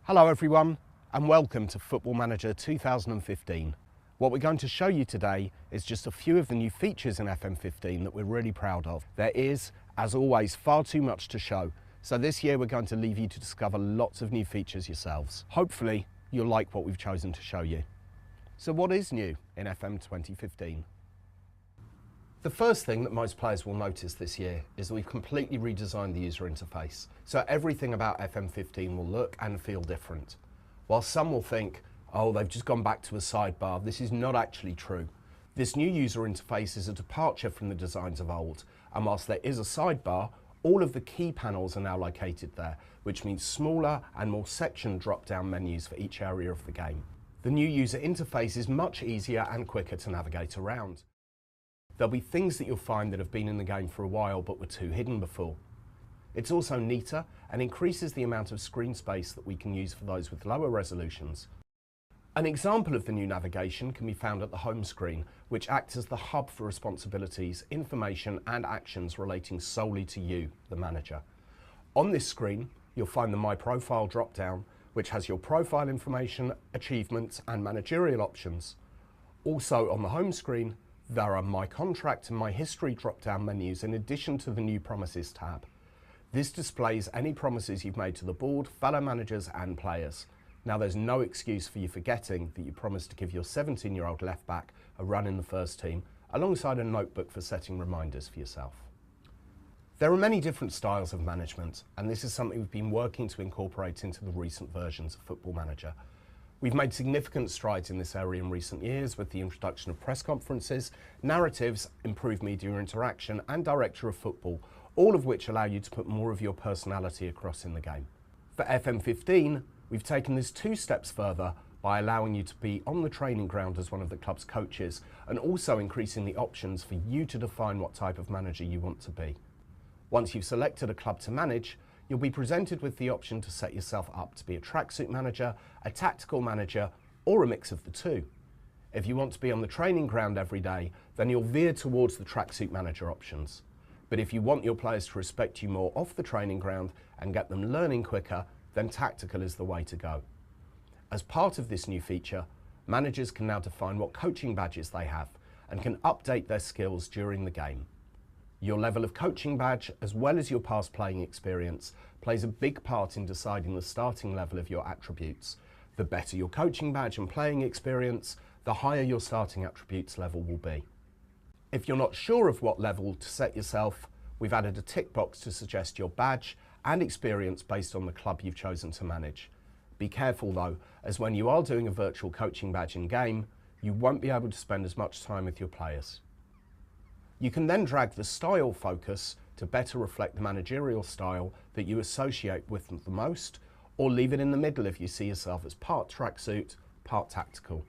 Hello everyone and welcome to Football Manager 2015. What we're going to show you today is just a few of the new features in FM15 that we're really proud of. There is, as always, far too much to show, so this year we're going to leave you to discover lots of new features yourselves. Hopefully you'll like what we've chosen to show you. So what is new in FM 2015? The first thing that most players will notice this year is that we've completely redesigned the user interface. So everything about FM15 will look and feel different. While some will think, oh, they've just gone back to a sidebar, this is not actually true. This new user interface is a departure from the designs of old, and whilst there is a sidebar, all of the key panels are now located there, which means smaller and more sectioned drop-down menus for each area of the game. The new user interface is much easier and quicker to navigate around. There'll be things that you'll find that have been in the game for a while but were too hidden before. It's also neater and increases the amount of screen space that we can use for those with lower resolutions. An example of the new navigation can be found at the home screen, which acts as the hub for responsibilities, information and actions relating solely to you, the manager. On this screen, you'll find the My Profile drop-down, which has your profile information, achievements and managerial options. Also on the home screen, there are My Contract and My History drop-down menus in addition to the new Promises tab. This displays any promises you've made to the board, fellow managers and players. Now there's no excuse for you forgetting that you promised to give your 17-year-old left back a run in the first team, alongside a notebook for setting reminders for yourself. There are many different styles of management, and this is something we've been working to incorporate into the recent versions of Football Manager. We've made significant strides in this area in recent years with the introduction of press conferences, narratives, improved media interaction and director of football, all of which allow you to put more of your personality across in the game. For FM15, we've taken this 2 steps further by allowing you to be on the training ground as one of the club's coaches and also increasing the options for you to define what type of manager you want to be. Once you've selected a club to manage, you'll be presented with the option to set yourself up to be a tracksuit manager, a tactical manager, or a mix of the two. If you want to be on the training ground every day, then you'll veer towards the tracksuit manager options. But if you want your players to respect you more off the training ground and get them learning quicker, then tactical is the way to go. As part of this new feature, managers can now define what coaching badges they have and can update their skills during the game. Your level of coaching badge, as well as your past playing experience, plays a big part in deciding the starting level of your attributes. The better your coaching badge and playing experience, the higher your starting attributes level will be. If you're not sure of what level to set yourself, we've added a tick box to suggest your badge and experience based on the club you've chosen to manage. Be careful though, as when you are doing a virtual coaching badge in game, you won't be able to spend as much time with your players. You can then drag the style focus to better reflect the managerial style that you associate with them the most, or leave it in the middle if you see yourself as part tracksuit, part tactical.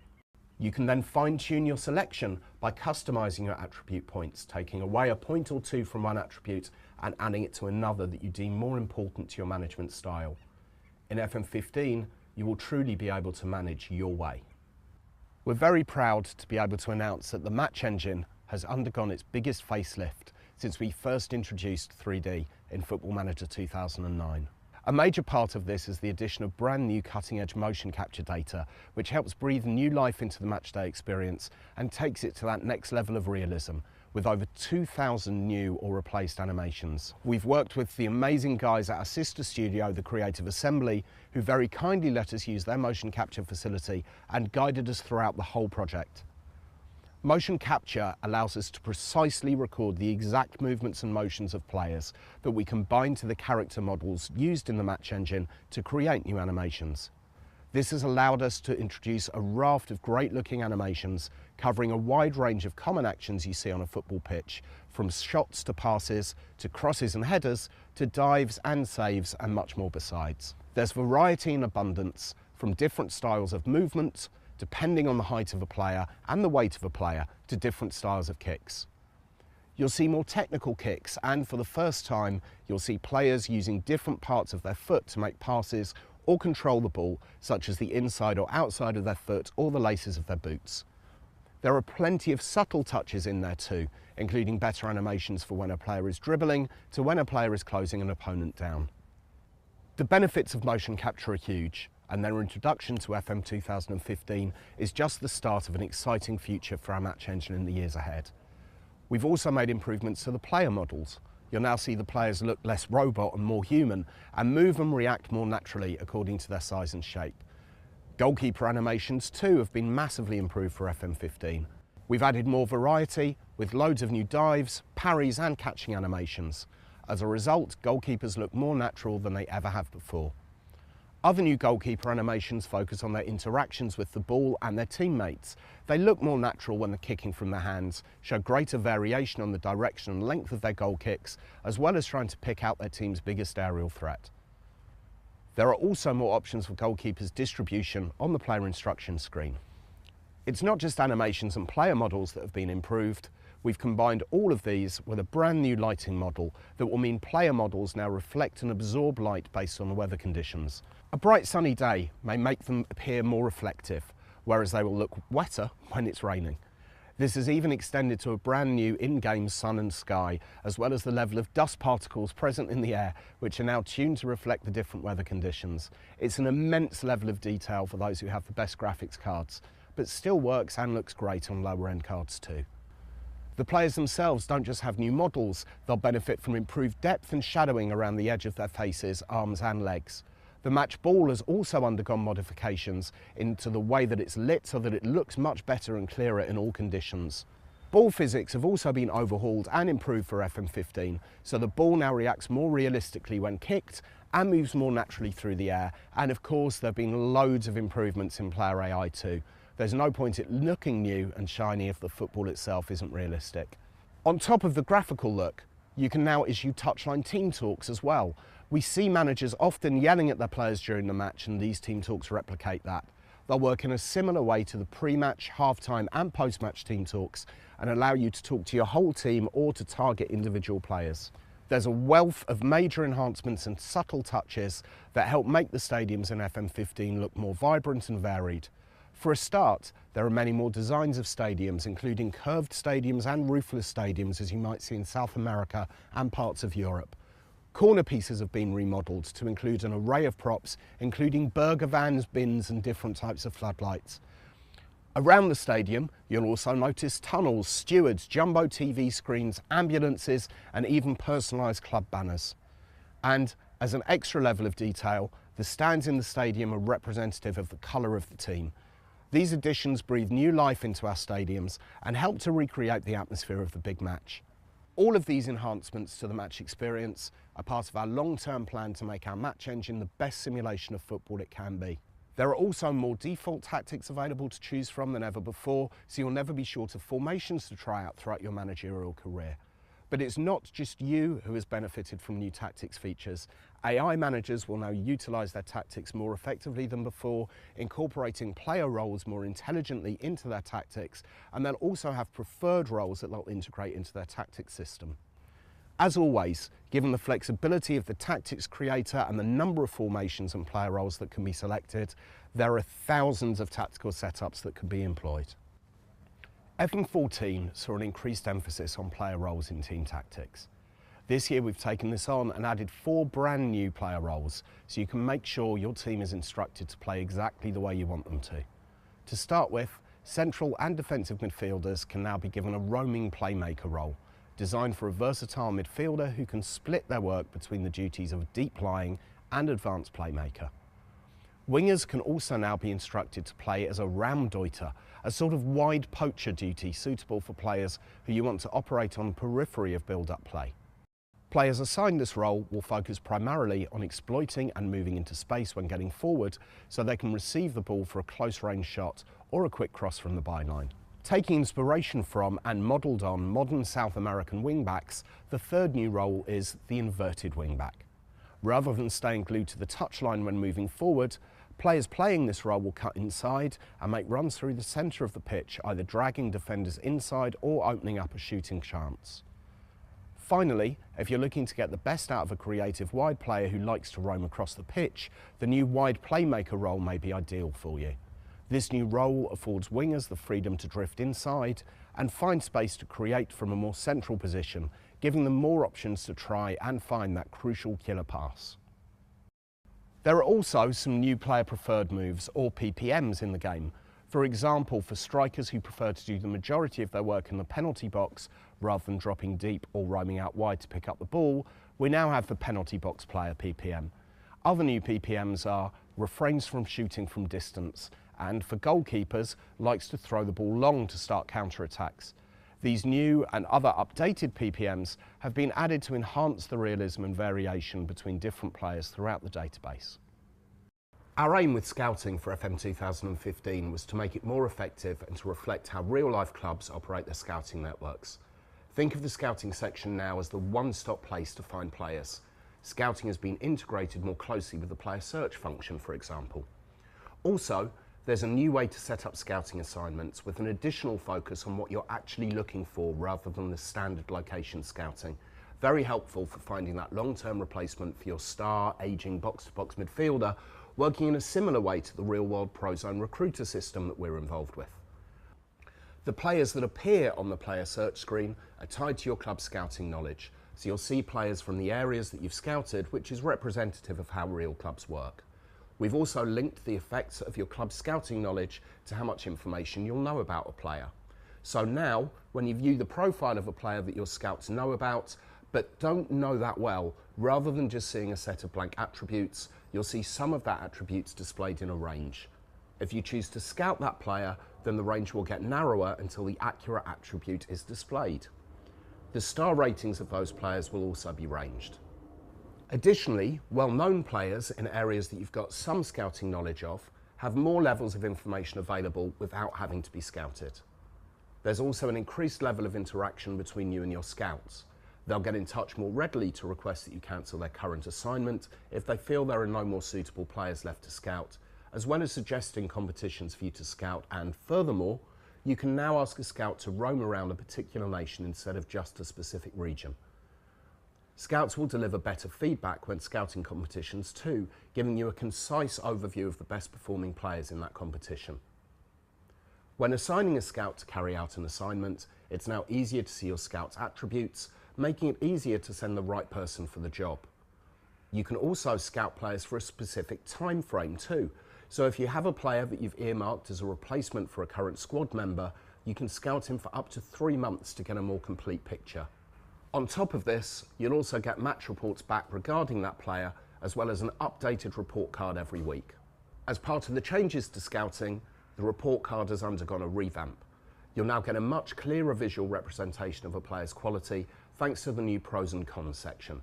You can then fine-tune your selection by customizing your attribute points, taking away a point or two from one attribute and adding it to another that you deem more important to your management style. In FM15, you will truly be able to manage your way. We're very proud to be able to announce that the match engine has undergone its biggest facelift since we first introduced 3D in Football Manager 2009. A major part of this is the addition of brand new cutting-edge motion capture data, which helps breathe new life into the matchday experience and takes it to that next level of realism, with over 2,000 new or replaced animations. We've worked with the amazing guys at our sister studio, the Creative Assembly, who very kindly let us use their motion capture facility and guided us throughout the whole project. Motion capture allows us to precisely record the exact movements and motions of players that we combine to the character models used in the match engine to create new animations. This has allowed us to introduce a raft of great-looking animations covering a wide range of common actions you see on a football pitch, from shots to passes, to crosses and headers, to dives and saves, and much more besides. There's variety in abundance, from different styles of movement, depending on the height of a player and the weight of a player, to different styles of kicks. You'll see more technical kicks, and for the first time, you'll see players using different parts of their foot to make passes or control the ball, such as the inside or outside of their foot or the laces of their boots. There are plenty of subtle touches in there too, including better animations for when a player is dribbling to when a player is closing an opponent down. The benefits of motion capture are huge, and their introduction to FM 2015 is just the start of an exciting future for our match engine in the years ahead. We've also made improvements to the player models. You'll now see the players look less robot and more human, and move and react more naturally according to their size and shape. Goalkeeper animations too have been massively improved for FM 15. We've added more variety with loads of new dives, parries and catching animations. As a result, goalkeepers look more natural than they ever have before. Other new goalkeeper animations focus on their interactions with the ball and their teammates. They look more natural when they're kicking from their hands, show greater variation on the direction and length of their goal kicks, as well as trying to pick out their team's biggest aerial threat. There are also more options for goalkeepers' distribution on the player instruction screen. It's not just animations and player models that have been improved. We've combined all of these with a brand new lighting model that will mean player models now reflect and absorb light based on the weather conditions. A bright sunny day may make them appear more reflective, whereas they will look wetter when it's raining. This is even extended to a brand new in-game sun and sky, as well as the level of dust particles present in the air, which are now tuned to reflect the different weather conditions. It's an immense level of detail for those who have the best graphics cards, but still works and looks great on lower end cards too. The players themselves don't just have new models, they'll benefit from improved depth and shadowing around the edge of their faces, arms and legs. The match ball has also undergone modifications into the way that it's lit so that it looks much better and clearer in all conditions. Ball physics have also been overhauled and improved for FM 15, so the ball now reacts more realistically when kicked and moves more naturally through the air, and of course there have been loads of improvements in player AI too. There's no point it looking new and shiny if the football itself isn't realistic. On top of the graphical look, you can now issue touchline team talks as well. We see managers often yelling at their players during the match, and these team talks replicate that. They'll work in a similar way to the pre-match, half-time and post-match team talks and allow you to talk to your whole team or to target individual players. There's a wealth of major enhancements and subtle touches that help make the stadiums in FM 15 look more vibrant and varied. For a start, there are many more designs of stadiums, including curved stadiums and roofless stadiums, as you might see in South America and parts of Europe. Corner pieces have been remodelled to include an array of props, including burger vans, bins and different types of floodlights. Around the stadium, you'll also notice tunnels, stewards, jumbo TV screens, ambulances and even personalised club banners. And as an extra level of detail, the stands in the stadium are representative of the colour of the team. These additions breathe new life into our stadiums and help to recreate the atmosphere of the big match. All of these enhancements to the match experience are part of our long-term plan to make our match engine the best simulation of football it can be. There are also more default tactics available to choose from than ever before, so you'll never be short of formations to try out throughout your managerial career. But it's not just you who has benefited from new tactics features. AI managers will now utilise their tactics more effectively than before, incorporating player roles more intelligently into their tactics, and they'll also have preferred roles that they'll integrate into their tactics system. As always, given the flexibility of the tactics creator and the number of formations and player roles that can be selected, there are thousands of tactical setups that can be employed. FM 14 saw an increased emphasis on player roles in team tactics. This year we've taken this on and added 4 brand new player roles, so you can make sure your team is instructed to play exactly the way you want them to. To start with, central and defensive midfielders can now be given a roaming playmaker role, designed for a versatile midfielder who can split their work between the duties of deep lying and advanced playmaker. Wingers can also now be instructed to play as a Raumdeuter, a sort of wide poacher duty suitable for players who you want to operate on periphery of build-up play. Players assigned this role will focus primarily on exploiting and moving into space when getting forward, so they can receive the ball for a close-range shot or a quick cross from the byline. Taking inspiration from and modelled on modern South American wingbacks, the third new role is the inverted wingback. Rather than staying glued to the touchline when moving forward, players playing this role will cut inside and make runs through the centre of the pitch, either dragging defenders inside or opening up a shooting chance. Finally, if you're looking to get the best out of a creative wide player who likes to roam across the pitch, the new wide playmaker role may be ideal for you. This new role affords wingers the freedom to drift inside and find space to create from a more central position, giving them more options to try and find that crucial killer pass. There are also some new player preferred moves, or PPMs, in the game. For example, for strikers who prefer to do the majority of their work in the penalty box rather than dropping deep or roaming out wide to pick up the ball, we now have the penalty box player PPM. Other new PPMs are refrains from shooting from distance, and for goalkeepers, likes to throw the ball long to start counter-attacks. These new and other updated PPMs have been added to enhance the realism and variation between different players throughout the database. Our aim with scouting for FM 2015 was to make it more effective and to reflect how real-life clubs operate their scouting networks. Think of the scouting section now as the one-stop place to find players. Scouting has been integrated more closely with the player search function, for example. Also, there's a new way to set up scouting assignments with an additional focus on what you're actually looking for rather than the standard location scouting. Very helpful for finding that long-term replacement for your star, ageing box-to-box midfielder, working in a similar way to the real-world ProZone recruiter system that we're involved with. The players that appear on the player search screen are tied to your club scouting knowledge, so you'll see players from the areas that you've scouted, which is representative of how real clubs work. We've also linked the effects of your club scouting knowledge to how much information you'll know about a player. So now, when you view the profile of a player that your scouts know about, but don't know that well, rather than just seeing a set of blank attributes, you'll see some of that attributes displayed in a range. If you choose to scout that player, then the range will get narrower until the accurate attribute is displayed. The star ratings of those players will also be ranged. Additionally, well-known players in areas that you've got some scouting knowledge of have more levels of information available without having to be scouted. There's also an increased level of interaction between you and your scouts. They'll get in touch more readily to request that you cancel their current assignment if they feel there are no more suitable players left to scout, as well as suggesting competitions for you to scout, and furthermore, you can now ask a scout to roam around a particular nation instead of just a specific region. Scouts will deliver better feedback when scouting competitions too, giving you a concise overview of the best performing players in that competition. When assigning a scout to carry out an assignment, it's now easier to see your scout's attributes, making it easier to send the right person for the job. You can also scout players for a specific time frame too. So if you have a player that you've earmarked as a replacement for a current squad member, you can scout him for up to 3 months to get a more complete picture. On top of this, you'll also get match reports back regarding that player, as well as an updated report card every week. As part of the changes to scouting, the report card has undergone a revamp. You'll now get a much clearer visual representation of a player's quality thanks to the new pros and cons section.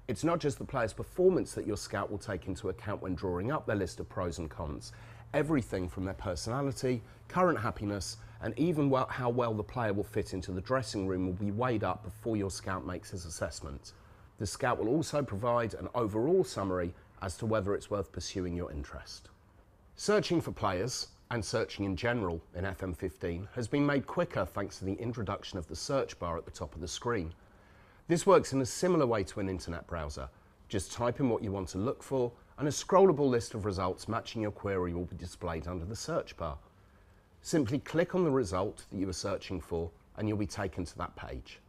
It's not just the player's performance that your scout will take into account when drawing up their list of pros and cons. Everything from their personality, current happiness, and even how well the player will fit into the dressing room will be weighed up before your scout makes his assessment. The scout will also provide an overall summary as to whether it's worth pursuing your interest. Searching for players, and searching in general in FM15, has been made quicker thanks to the introduction of the search bar at the top of the screen. This works in a similar way to an internet browser. Just type in what you want to look for, and a scrollable list of results matching your query will be displayed under the search bar. Simply click on the result that you are searching for and you'll be taken to that page.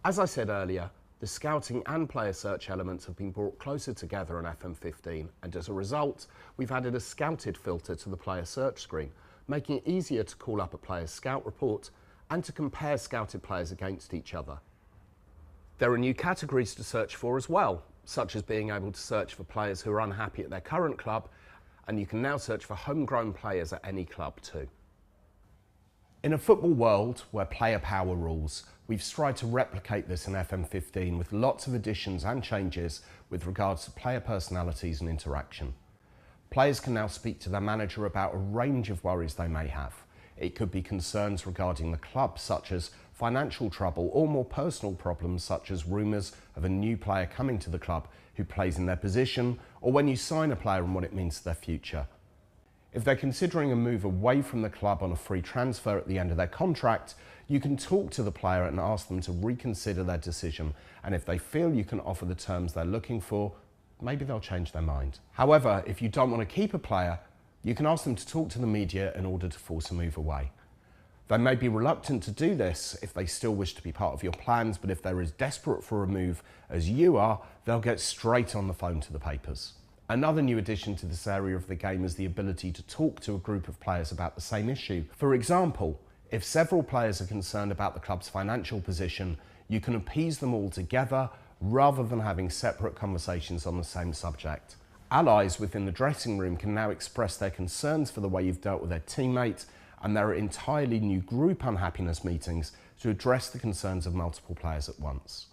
As I said earlier, the scouting and player search elements have been brought closer together on FM15, and as a result, we've added a scouted filter to the player search screen, making it easier to call up a player's scout report and to compare scouted players against each other. There are new categories to search for as well, such as being able to search for players who are unhappy at their current club, and you can now search for homegrown players at any club too. In a football world where player power rules, we've tried to replicate this in FM15 with lots of additions and changes with regards to player personalities and interaction. Players can now speak to their manager about a range of worries they may have. It could be concerns regarding the club, such as financial trouble, or more personal problems such as rumours of a new player coming to the club who plays in their position, or when you sign a player and what it means to their future. If they're considering a move away from the club on a free transfer at the end of their contract, you can talk to the player and ask them to reconsider their decision, and if they feel you can offer the terms they're looking for, maybe they'll change their mind. However, if you don't want to keep a player, you can ask them to talk to the media in order to force a move away. They may be reluctant to do this if they still wish to be part of your plans, but if they're as desperate for a move as you are, they'll get straight on the phone to the papers. Another new addition to this area of the game is the ability to talk to a group of players about the same issue. For example, if several players are concerned about the club's financial position, you can appease them all together rather than having separate conversations on the same subject. Allies within the dressing room can now express their concerns for the way you've dealt with their teammate, and there are entirely new group unhappiness meetings to address the concerns of multiple players at once.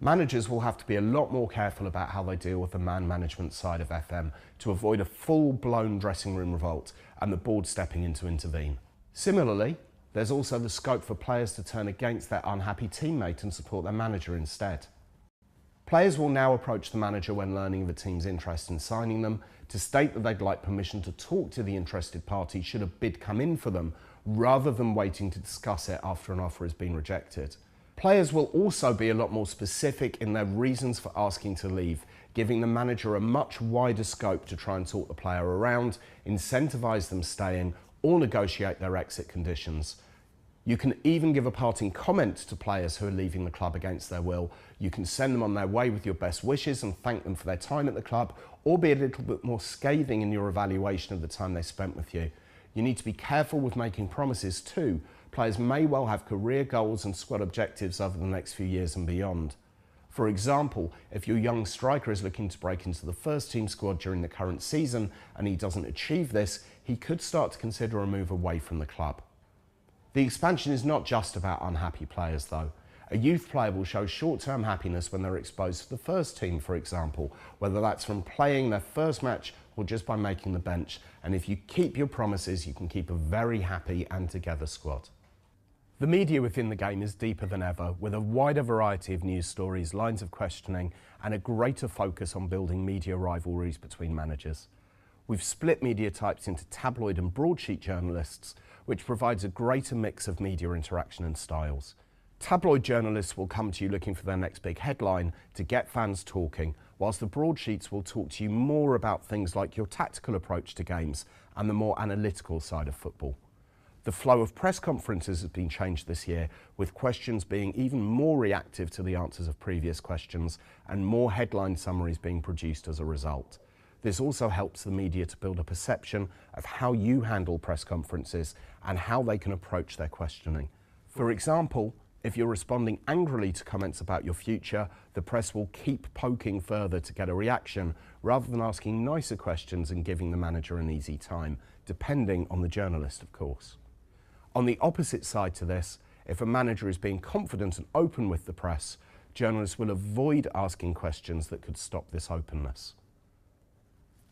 Managers will have to be a lot more careful about how they deal with the man management side of FM to avoid a full-blown dressing room revolt and the board stepping in to intervene. Similarly, there's also the scope for players to turn against their unhappy teammate and support their manager instead. Players will now approach the manager when learning of a team's interest in signing them to state that they'd like permission to talk to the interested party should a bid come in for them, rather than waiting to discuss it after an offer has been rejected. Players will also be a lot more specific in their reasons for asking to leave, giving the manager a much wider scope to try and talk the player around, incentivise them staying, or negotiate their exit conditions. You can even give a parting comment to players who are leaving the club against their will. You can send them on their way with your best wishes and thank them for their time at the club, or be a little bit more scathing in your evaluation of the time they spent with you. You need to be careful with making promises too. Players may well have career goals and squad objectives over the next few years and beyond. For example, if your young striker is looking to break into the first team squad during the current season and he doesn't achieve this, he could start to consider a move away from the club. The expansion is not just about unhappy players though. A youth player will show short-term happiness when they're exposed to the first team, for example, whether that's from playing their first match or just by making the bench. And if you keep your promises, you can keep a very happy and together squad. The media within the game is deeper than ever, with a wider variety of news stories, lines of questioning, and a greater focus on building media rivalries between managers. We've split media types into tabloid and broadsheet journalists, which provides a greater mix of media interaction and styles. Tabloid journalists will come to you looking for their next big headline to get fans talking, whilst the broadsheets will talk to you more about things like your tactical approach to games and the more analytical side of football. The flow of press conferences has been changed this year, with questions being even more reactive to the answers of previous questions and more headline summaries being produced as a result. This also helps the media to build a perception of how you handle press conferences and how they can approach their questioning. For example, if you're responding angrily to comments about your future, the press will keep poking further to get a reaction, rather than asking nicer questions and giving the manager an easy time, depending on the journalist, of course. On the opposite side to this, if a manager is being confident and open with the press, journalists will avoid asking questions that could stop this openness.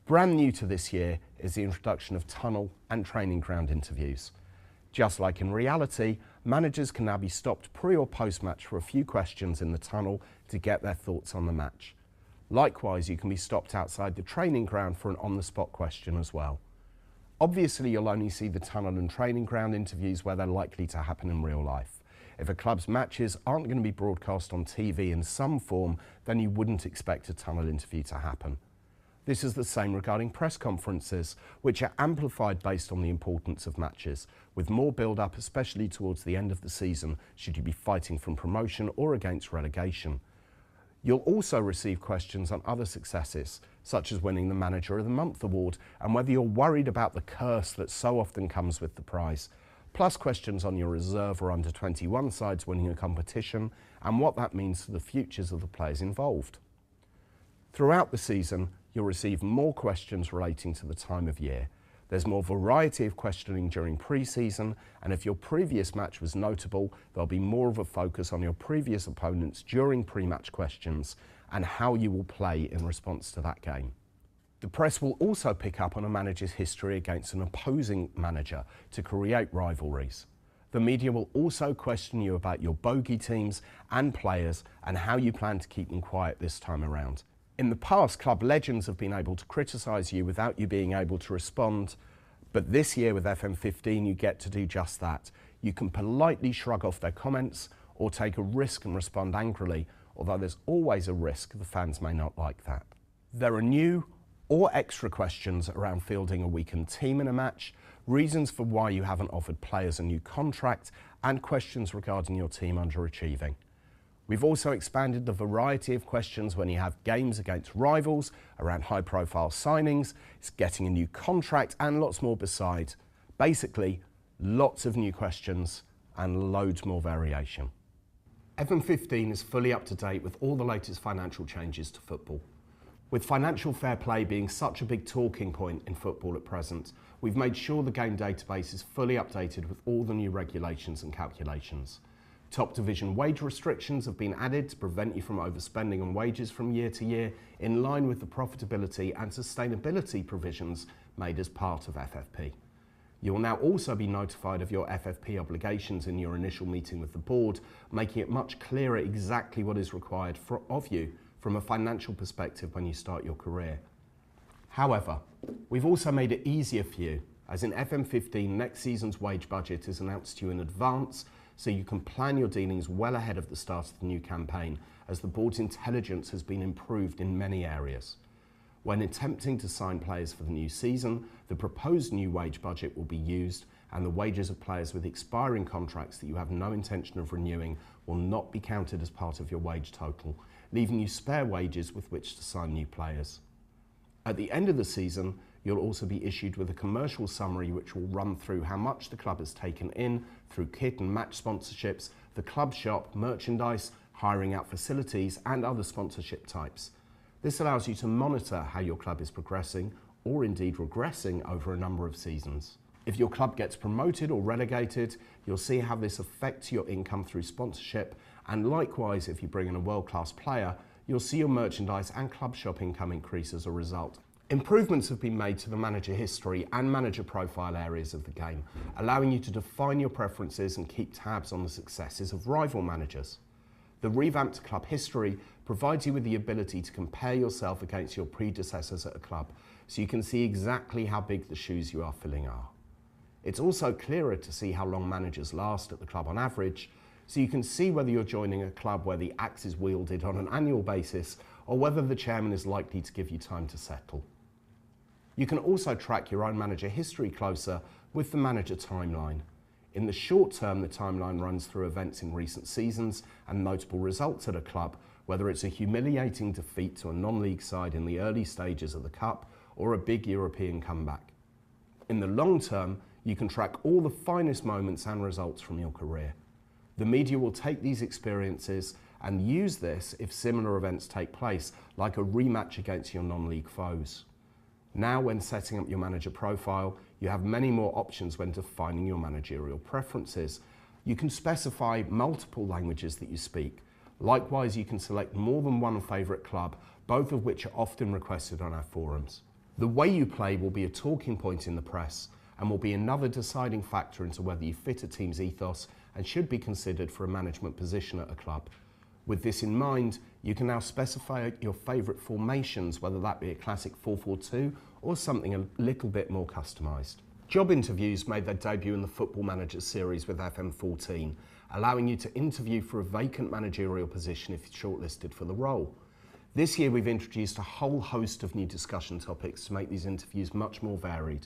Brand new to this year is the introduction of tunnel and training ground interviews. Just like in reality, managers can now be stopped pre or post-match for a few questions in the tunnel to get their thoughts on the match. Likewise, you can be stopped outside the training ground for an on-the-spot question as well. Obviously, you'll only see the tunnel and training ground interviews where they're likely to happen in real life. If a club's matches aren't going to be broadcast on TV in some form, then you wouldn't expect a tunnel interview to happen. This is the same regarding press conferences, which are amplified based on the importance of matches, with more build-up, especially towards the end of the season, should you be fighting from promotion or against relegation. You'll also receive questions on other successes, such as winning the Manager of the Month award, and whether you're worried about the curse that so often comes with the prize, plus questions on your reserve or under-21 sides winning a competition, and what that means for the futures of the players involved. Throughout the season, you'll receive more questions relating to the time of year. There's more variety of questioning during pre-season, and if your previous match was notable, there'll be more of a focus on your previous opponents during pre-match questions and how you will play in response to that game. The press will also pick up on a manager's history against an opposing manager to create rivalries. The media will also question you about your bogey teams and players and how you plan to keep them quiet this time around. In the past, club legends have been able to criticise you without you being able to respond, but this year with FM15 you get to do just that. You can politely shrug off their comments or take a risk and respond angrily, although there's always a risk the fans may not like that. There are new or extra questions around fielding a weakened team in a match, reasons for why you haven't offered players a new contract, and questions regarding your team underachieving. We've also expanded the variety of questions when you have games against rivals, around high-profile signings, it's getting a new contract, and lots more besides. Basically, lots of new questions and loads more variation. FM15 is fully up to date with all the latest financial changes to football. With financial fair play being such a big talking point in football at present, we've made sure the game database is fully updated with all the new regulations and calculations. Top division wage restrictions have been added to prevent you from overspending on wages from year to year, in line with the profitability and sustainability provisions made as part of FFP. You will now also be notified of your FFP obligations in your initial meeting with the board, making it much clearer exactly what is required of you from a financial perspective when you start your career. However, we've also made it easier for you, as in FM15 next season's wage budget is announced to you in advance, so you can plan your dealings well ahead of the start of the new campaign, as the board's intelligence has been improved in many areas. When attempting to sign players for the new season, the proposed new wage budget will be used, and the wages of players with expiring contracts that you have no intention of renewing will not be counted as part of your wage total, leaving you spare wages with which to sign new players. At the end of the season, you'll also be issued with a commercial summary which will run through how much the club has taken in through kit and match sponsorships, the club shop, merchandise, hiring out facilities and other sponsorship types. This allows you to monitor how your club is progressing or indeed regressing over a number of seasons. If your club gets promoted or relegated, you'll see how this affects your income through sponsorship, and likewise if you bring in a world-class player, you'll see your merchandise and club shop income increase as a result. Improvements have been made to the manager history and manager profile areas of the game, allowing you to define your preferences and keep tabs on the successes of rival managers. The revamped club history provides you with the ability to compare yourself against your predecessors at a club, so you can see exactly how big the shoes you are filling are. It's also clearer to see how long managers last at the club on average, so you can see whether you're joining a club where the axe is wielded on an annual basis or whether the chairman is likely to give you time to settle. You can also track your own manager history closer with the manager timeline. In the short term, the timeline runs through events in recent seasons and notable results at a club, whether it's a humiliating defeat to a non-league side in the early stages of the cup or a big European comeback. In the long term, you can track all the finest moments and results from your career. The media will take these experiences and use this if similar events take place, like a rematch against your non-league foes. Now, when setting up your manager profile, you have many more options when defining your managerial preferences. You can specify multiple languages that you speak. Likewise, you can select more than one favourite club, both of which are often requested on our forums. The way you play will be a talking point in the press and will be another deciding factor into whether you fit a team's ethos and should be considered for a management position at a club. With this in mind, you can now specify your favourite formations, whether that be a classic 4-4-2 or something a little bit more customised. Job interviews made their debut in the Football Manager series with FM14, allowing you to interview for a vacant managerial position if you're shortlisted for the role. This year we've introduced a whole host of new discussion topics to make these interviews much more varied.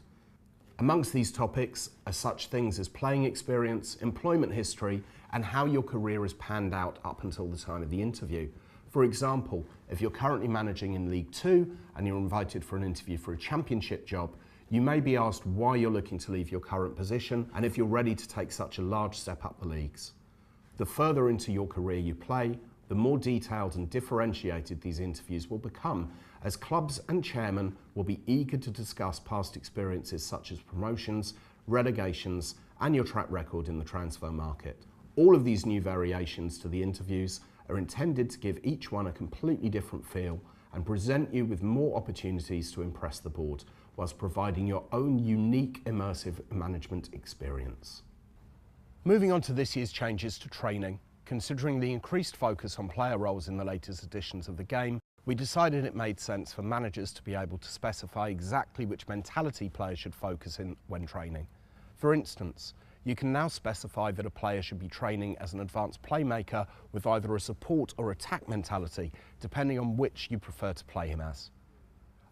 Amongst these topics are such things as playing experience, employment history, and how your career has panned out up until the time of the interview. For example, if you're currently managing in League 2 and you're invited for an interview for a championship job, you may be asked why you're looking to leave your current position and if you're ready to take such a large step up the leagues. The further into your career you play, the more detailed and differentiated these interviews will become, as clubs and chairmen will be eager to discuss past experiences such as promotions, relegations, and your track record in the transfer market. All of these new variations to the interviews are intended to give each one a completely different feel and present you with more opportunities to impress the board, whilst providing your own unique immersive management experience. Moving on to this year's changes to training. Considering the increased focus on player roles in the latest editions of the game, we decided it made sense for managers to be able to specify exactly which mentality players should focus in when training. For instance, you can now specify that a player should be training as an advanced playmaker with either a support or attack mentality, depending on which you prefer to play him as.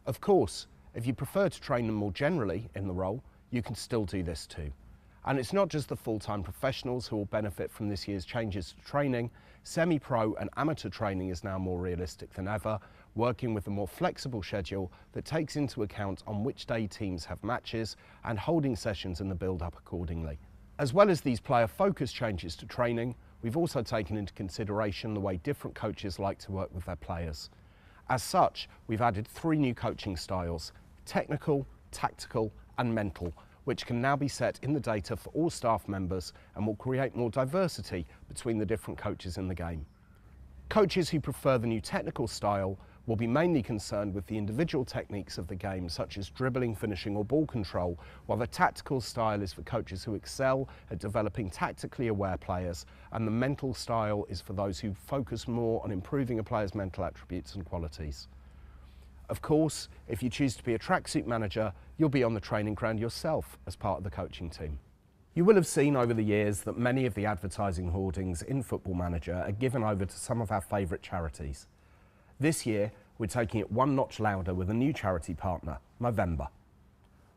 Of course, if you prefer to train them more generally in the role, you can still do this too. And it's not just the full-time professionals who will benefit from this year's changes to training. Semi-pro and amateur training is now more realistic than ever, working with a more flexible schedule that takes into account on which day teams have matches and holding sessions in the build-up accordingly. As well as these player-focused changes to training, we've also taken into consideration the way different coaches like to work with their players. As such, we've added 3 new coaching styles: technical, tactical and mental, which can now be set in the data for all staff members and will create more diversity between the different coaches in the game. Coaches who prefer the new technical style will be mainly concerned with the individual techniques of the game, such as dribbling, finishing or ball control, while the tactical style is for coaches who excel at developing tactically aware players, and the mental style is for those who focus more on improving a player's mental attributes and qualities. Of course, if you choose to be a tracksuit manager, you'll be on the training ground yourself as part of the coaching team. You will have seen over the years that many of the advertising hoardings in Football Manager are given over to some of our favourite charities. This year, we're taking it one notch louder with a new charity partner, Movember.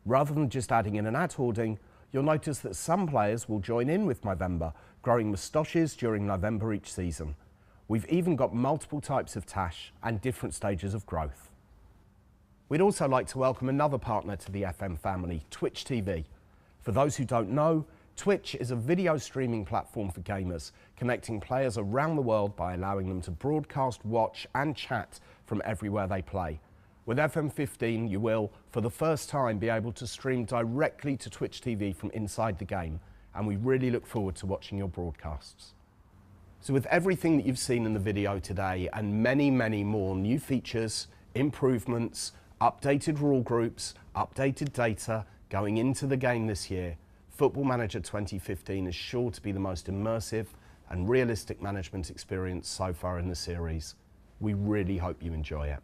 Rather than just adding in an ad hoarding, you'll notice that some players will join in with Movember, growing moustaches during November each season. We've even got multiple types of tash and different stages of growth. We'd also like to welcome another partner to the FM family, Twitch TV. For those who don't know, Twitch is a video streaming platform for gamers, connecting players around the world by allowing them to broadcast, watch and chat from everywhere they play. With FM15, you will, for the first time, be able to stream directly to Twitch TV from inside the game, and we really look forward to watching your broadcasts. So with everything that you've seen in the video today and many, many more new features, improvements, updated rule groups, updated data going into the game this year, Football Manager 2015 is sure to be the most immersive and realistic management experience so far in the series. We really hope you enjoy it.